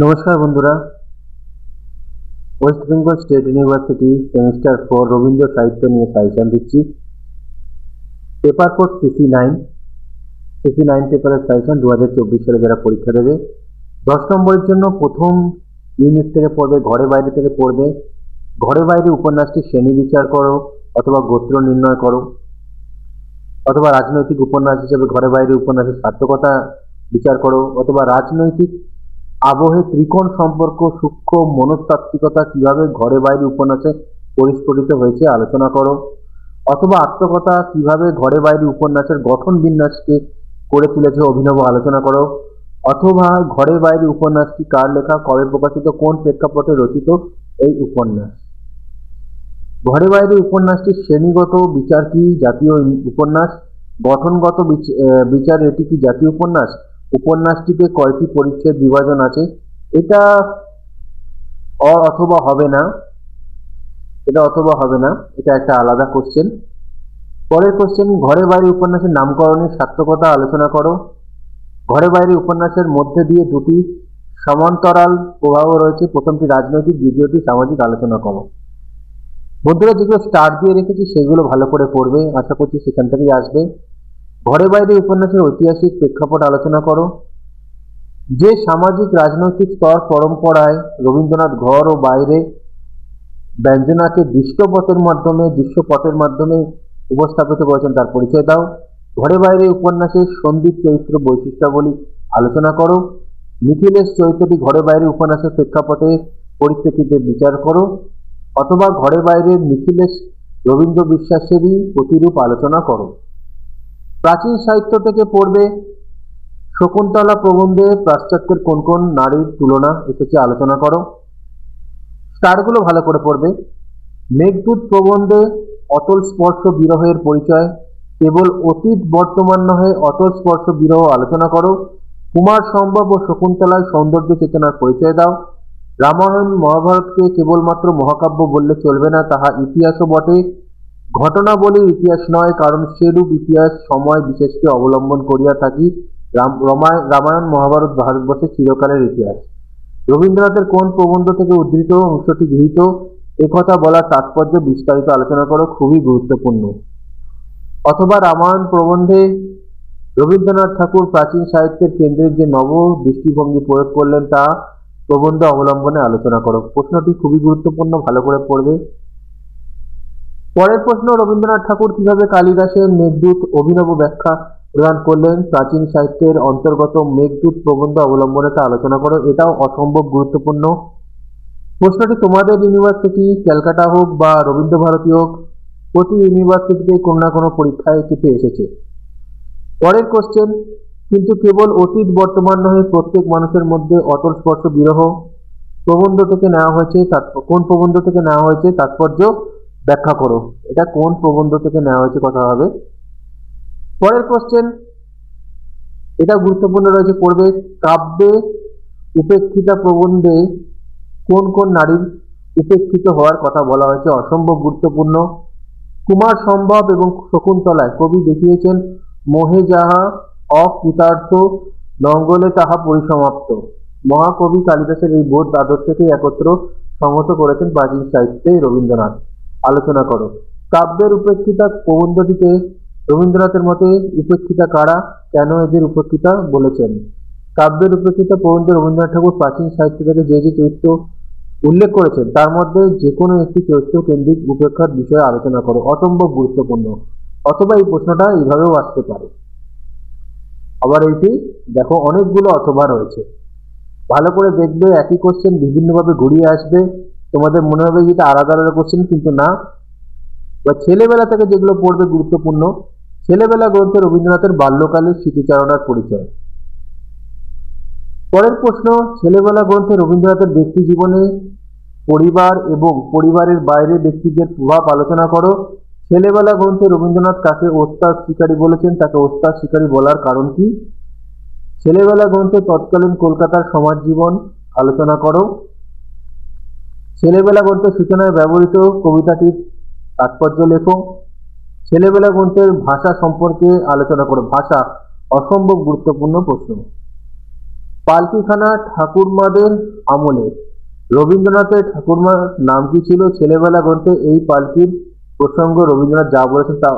নমস্কার বন্ধুরা, West Bengal state university semester 4 Rabindra সাহিত্য নিয়ে সাজেশন দিচ্ছি। পেপার কোড সিসি 9 পেপারের সাজেশন 2024 সালে যারা পরীক্ষা দেবে 10 নম্বরের জন্য প্রথম ইউনিট থেকে পড়বে, ঘরে বাইরে থেকে পড়বে। ঘরে বাইরে উপন্যাসটি শ্রেণী বিচার করো অথবা গোত্র নির্ণয় করো, অথবা রাজনৈতিক উপন্যাস হিসেবে ঘরে বাইরে উপন্যাসের সার্থকতা বিচার করো, অথবা রাজনৈতিক আবহে ত্রিকোণ সম্পর্ক সূক্ষ্ম মনস্তাত্ত্বিকতা কিভাবে ঘরে বাইরে উপন্যাসে পরিস্ফুটিত হয়েছে আলোচনা করো, অথবা আত্মকথা কিভাবে ঘরে বাইরে উপন্যাসের গঠন বিন্যাসকে করে তুলেছে অভিনব আলোচনা করো, অথবা ঘরে বাইরে উপন্যাসটি কার লেখা, কবে প্রকাশিত, কোন প্রেক্ষাপটে রচিত এই উপন্যাস। ঘরে বাইরে উপন্যাসটির শ্রেণীগত বিচার কি জাতীয় উপন্যাস, গঠনগত বিচার এটি কি জাতীয় উপন্যাস, উপন্যাসটিতে কয়টি পরিচ্ছেদ বিভাজন আছে। এটা অথবা হবে না, এটা একটা আলাদা কোশ্চেন। পরের কোশ্চেন, ঘরে বাইরে উপন্যাসের নামকরণের সার্থকতা আলোচনা করো। ঘরে বাইরে উপন্যাসের মধ্যে দিয়ে দুটি সমান্তরাল প্রভাব রয়েছে, প্রথমটি রাজনৈতিক, দ্বিতীয়টি সামাজিক, আলোচনা করো। বন্ধুরা, যেগুলো স্টার দিয়ে রেখেছি সেগুলো ভালো করে পড়বে, আশা করছি সেখান থেকেই আসবে। ঘরে বাইরে উপন্যাসের ঐতিহাসিক প্রেক্ষাপট আলোচনা করো। যে সামাজিক রাজনৈতিক স্তর পরম্পরায় রবীন্দ্রনাথ ঘর ও বাইরে ব্যঞ্জনাকে দৃশ্যপটের মাধ্যমে উপস্থাপিত করেছেন তার পরিচয় দাও। ঘরে বাইরে উপন্যাসের সন্দীপ চরিত্র বৈশিষ্ট্যাবলী আলোচনা করো। মিথিলেশ চরিত্রটি ঘরে বাইরে উপন্যাসের প্রেক্ষাপটে পরিপ্রেক্ষিতে বিচার করো, অথবা ঘরে বাইরে মিথিলেশ রবীন্দ্র বিশ্বাসেরই প্রতিরূপ আলোচনা করো। প্রাচীন সাহিত্য থেকে পড়বে, শকুন্তলা প্রবন্ধে পাশ্চাত্যের কোন কোন নারীর তুলনা এসেছে আলোচনা করো। স্টারগুলো ভালো করে পড়বে। মেঘদূত প্রবন্ধে অতল স্পর্শ বিরহের পরিচয়, কেবল অতীত বর্তমান নহে অতল স্পর্শ বিরহ আলোচনা করো। কুমার সম্ভব ও শকুন্তলায় সৌন্দর্য চেতনার পরিচয় দাও। রামায়ণ মহাভারতকে কেবলমাত্র মহাকাব্য বললে চলবে না, তাহা ইতিহাসও বটে, ঘটনাবলীর ইতিহাস নয়, কারণ সেরূপ ইতিহাস সময় বিশেষকে অবলম্বন করিয়া থাকি। রামায়ণ মহাভারত ভারতবর্ষের চিরকালের ইতিহাস। রবীন্দ্রনাথের কোন প্রবন্ধ থেকে উদ্ধৃত অংশটি গৃহীত, একথা বলার তাৎপর্য বিস্তারিত আলোচনা করো, খুবই গুরুত্বপূর্ণ। অথবা রামায়ণ প্রবন্ধে রবীন্দ্রনাথ ঠাকুর প্রাচীন সাহিত্যের কেন্দ্রের যে নব দৃষ্টিভঙ্গি প্রয়োগ করলেন তা প্রবন্ধ অবলম্বনে আলোচনা করো। প্রশ্নটি খুবই গুরুত্বপূর্ণ, ভালো করে পড়বে। পরের প্রশ্ন, রবীন্দ্রনাথ ঠাকুর কিভাবে কালিদাসের মেঘদূত অভিনব ব্যাখ্যা প্রদান করলেন, প্রাচীন সাহিত্যের অন্তর্গত মেঘদূত প্রবন্ধ অবলম্বনে তা আলোচনা করো। এটাও অসম্ভব গুরুত্বপূর্ণ। প্রশ্নটি তোমাদের ইউনিভার্সিটি ক্যালকাটা হোক বা রবীন্দ্র ভারতী হোক, প্রতি ইউনিভার্সিটিতে কোনো না কোনো পরীক্ষায় কিন্তু এসেছে। পরের কোশ্চেন, কিন্তু কেবল অতীত বর্তমান নহে প্রত্যেক মানুষের মধ্যে অতল স্পর্শ বিরহ প্রবন্ধ থেকে নেওয়া হয়েছে, কোন প্রবন্ধ থেকে নেওয়া হয়েছে তাৎপর্য ব্যাখ্যা করো। এটা কোন প্রবন্ধ থেকে নেওয়া হয়েছে কথা হবে। পরের কোশ্চেন, এটা গুরুত্বপূর্ণ রয়েছে, পড়বে। কাব্যে উপেক্ষিতা প্রবন্ধে কোন কোন নারীর উপেক্ষিত হওয়ার কথা বলা হয়েছে, অসম্ভব গুরুত্বপূর্ণ। কুমার সম্ভব এবং শকুন্তলায় কবি দেখিয়েছেন মোহে যাহা অকৃতার্থ নঙ্গলে তাহা পরিসমাপ্ত। মহাকবি কালিদাসের এই বোধ আদর্শকে একত্র সংহত করেছেন প্রাচীন সাহিত্যে রবীন্দ্রনাথ, আলোচনা করো। কাব্যের উপেক্ষিতা প্রবন্ধটিতে রবীন্দ্রনাথের মতে উপেক্ষিতা কারা, কেন এদের উপেক্ষিতা বলেছেন। কাব্যের উপেক্ষিতা প্রবন্ধে রবীন্দ্রনাথ ঠাকুর প্রাচীন সাহিত্য থেকে যে যে চরিত্র উল্লেখ করেছেন তার মধ্যে যে কোনো একটি চরিত্র কেন্দ্রিক উপেক্ষার বিষয়ে আলোচনা করো, অসম্ভব গুরুত্বপূর্ণ। অথবা এই প্রশ্নটা এইভাবেও আসতে পারে। আবার এইটি দেখো, অনেকগুলো অথবা রয়েছে, ভালো করে দেখবে। একই কোশ্চেন বিভিন্নভাবে ঘুরিয়ে আসবে, তোমাদের মনে হবে যেটা আলাদা আলাদা কোশ্চেন, কিন্তু না। বা ছেলেবেলা থেকে যেগুলো পড়বে গুরুত্বপূর্ণ, ছেলেবেলা গ্রন্থে রবীন্দ্রনাথের বাল্যকালের স্মৃতিচারণার পরিচয়। পরের প্রশ্ন, ছেলেবেলা গ্রন্থে রবীন্দ্রনাথের ব্যক্তি জীবনে পরিবার এবং পরিবারের বাইরে ব্যক্তিদের প্রভাব আলোচনা করো। ছেলেবেলা গ্রন্থে রবীন্দ্রনাথ কাকে ওস্তাদ শিকারী বলেছেন, তাকে ওস্তাদ শিকারী বলার কারণ কি। ছেলেবেলা গ্রন্থে তৎকালীন কলকাতার সমাজ জীবন আলোচনা করো। ছেলেবেলা গ্রন্থের সূচনায় ব্যবহৃত কবিতাটির তাৎপর্য লেখো। ছেলেবেলা গ্রন্থের ভাষা সম্পর্কে আলোচনা করো। ভাষা অসম্ভব গুরুত্বপূর্ণ প্রশ্ন। পালকিখানা ঠাকুরমাদের আমলে রবীন্দ্রনাথের ঠাকুরমার নাম কি ছিল? ছেলেবেলা গ্রন্থে এই পালকির প্রসঙ্গ রবীন্দ্রনাথ যা বলেছেন তা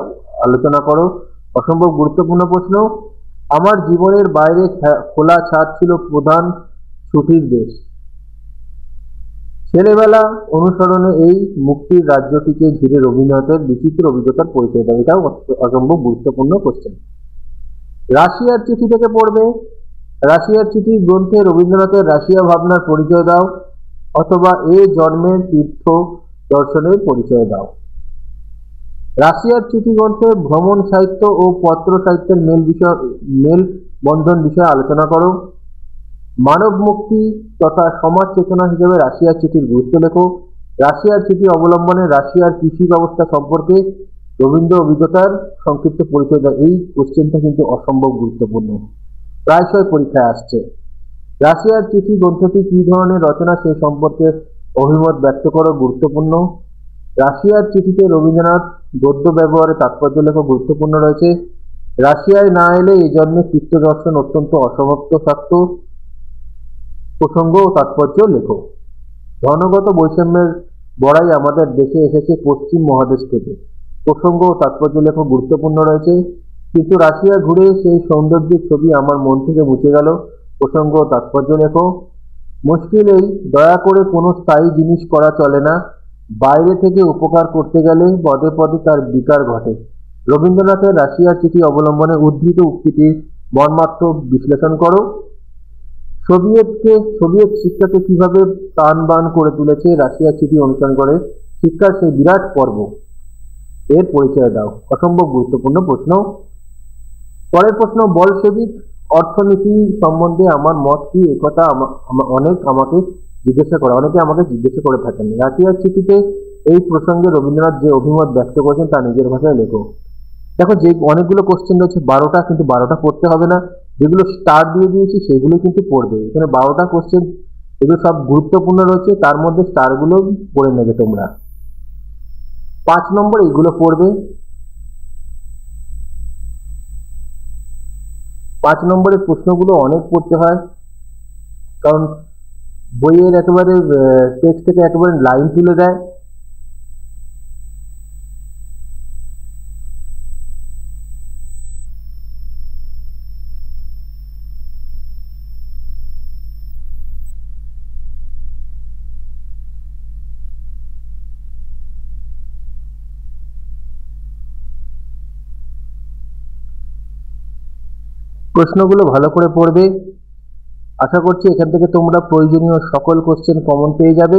আলোচনা করো। অসম্ভব গুরুত্বপূর্ণ প্রশ্ন। আমার জীবনের বাইরে খোলা ছাদ ছিল প্রধান ছুটির দেশ। ছেলেবেলা অনুসরণে এই মুক্তির রাজ্যটিকে ঘিরে রবীন্দ্রনাথের বিচিত্র অভিজ্ঞতার পরিচয় দেয়। এটাও অসম্ভব গুরুত্বপূর্ণ কোশ্চেন। রাশিয়ার চিঠি থেকে পড়বে। রাশিয়ার চিঠি গ্রন্থে রবীন্দ্রনাথের রাশিয়া ভাবনার পরিচয় দাও, অথবা এ জন্মের তীর্থ দর্শনের পরিচয় দাও। রাশিয়ার চিঠি গ্রন্থে ভ্রমণ সাহিত্য ও পত্র সাহিত্যের মেল বন্ধন বিষয়ে আলোচনা করো। মানব মুক্তি তথা সমাজ চেতনা হিসেবে রাশিয়ার চিঠির গুরুত্ব লেখো। রাশিয়ার চিঠি অবলম্বনে রাশিয়ার কৃষি ব্যবস্থা সম্পর্কে রবীন্দ্র অভিজ্ঞতার সংক্ষিপ্ত পরিচয় দেয়। এই কোশ্চেনটা কিন্তু অসম্ভব গুরুত্বপূর্ণ, প্রায়শই পরীক্ষায় আসছে। রাশিয়ার চিঠি গ্রন্থটি কী ধরনের রচনা সে সম্পর্কে অভিমত ব্যক্ত করো, গুরুত্বপূর্ণ। রাশিয়ার চিঠিতে রবীন্দ্রনাথ গদ্য ব্যবহারে তাৎপর্য লেখো, গুরুত্বপূর্ণ রয়েছে। রাশিয়ায় না এলে এই জন্মে তীর্থ দর্শন অত্যন্ত অসমাপ্ত থাকত, প্রসঙ্গ ও তাৎপর্য লেখো। ধনগত বৈষম্যের বড়াই আমাদের দেশে এসেছে পশ্চিম মহাদেশ থেকে, প্রসঙ্গ ও তাৎপর্য লেখো, গুরুত্বপূর্ণ রয়েছে। কিন্তু রাশিয়া ঘুরে সেই সৌন্দর্যের ছবি আমার মন থেকে মুছে গেল, প্রসঙ্গ ও তাৎপর্য লেখো। মুশকিল এই, দয়া করে কোনো স্থায়ী জিনিস করা চলে না, বাইরে থেকে উপকার করতে গেলে পদে পদে তার বিকার ঘটে। রবীন্দ্রনাথের রাশিয়ার চিঠি অবলম্বনে উদ্ধৃত উক্তিটির মর্মার্থ বিশ্লেষণ করো। সোভিয়েত শিক্ষাকে কিভাবে প্রাণবান করে তুলেছে রাশিয়ার চিঠি অনুসরণ করে শিক্ষার সেই বিরাট পর্ব, এর পরিচয় দাও। অসম্ভব গুরুত্বপূর্ণ প্রশ্ন। পরের প্রশ্ন, বলশেভিক অর্থনীতি সম্বন্ধে আমার মত কি? একথা অনেকে আমাকে জিজ্ঞাসা করে থাকেন। রাশিয়ার চিঠিতে এই প্রসঙ্গে রবীন্দ্রনাথ যে অভিমত ব্যক্ত করেছেন তা নিজের ভাষায় লেখো। দেখো, যে অনেকগুলো কোশ্চেন রয়েছে 12টা, কিন্তু 12টা পড়তে হবে না। যেগুলো স্টার দিয়ে দিয়েছি সেগুলো কিন্তু পড়বে। এখানে 12টা কোশ্চেন, এগুলো সব গুরুত্বপূর্ণ রয়েছে, তার মধ্যে স্টারগুলো পড়ে নেবে তোমরা। 5 নম্বর এগুলো পড়বে। 5 নম্বরের প্রশ্নগুলো অনেক পড়তে হয়, কারণ বইয়ের একেবারে টেক্সট থেকে একেবারে লাইন তুলে দেয়। প্রশ্নগুলো ভালো করে পড়বে। আশা করছি এখান থেকে তোমরা প্রয়োজনীয় সকল কোশ্চেন কমন পেয়ে যাবে।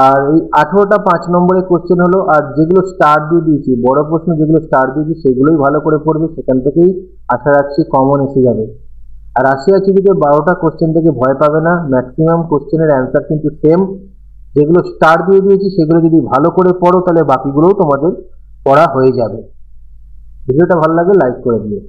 আর এই 18টা 5 নম্বরের কোশ্চেন হলো, আর যেগুলো স্টার দিয়ে দিয়েছি, বড় প্রশ্ন যেগুলো স্টার দিয়েছি সেগুলোই ভালো করে পড়বে, সেখান থেকেই আশা রাখছি কমন এসে যাবে। আর রাশিয়ার চিঠিতে 12টা কোশ্চেন থেকে ভয় পাবে না, ম্যাক্সিমাম কোশ্চেনের অ্যান্সার কিন্তু সেম। যেগুলো স্টার দিয়ে দিয়েছি সেগুলো যদি ভালো করে পড়ো তাহলে বাকিগুলোও তোমাদের পড়া হয়ে যাবে। ভিডিওটা ভালো লাগলে লাইক করে দিও।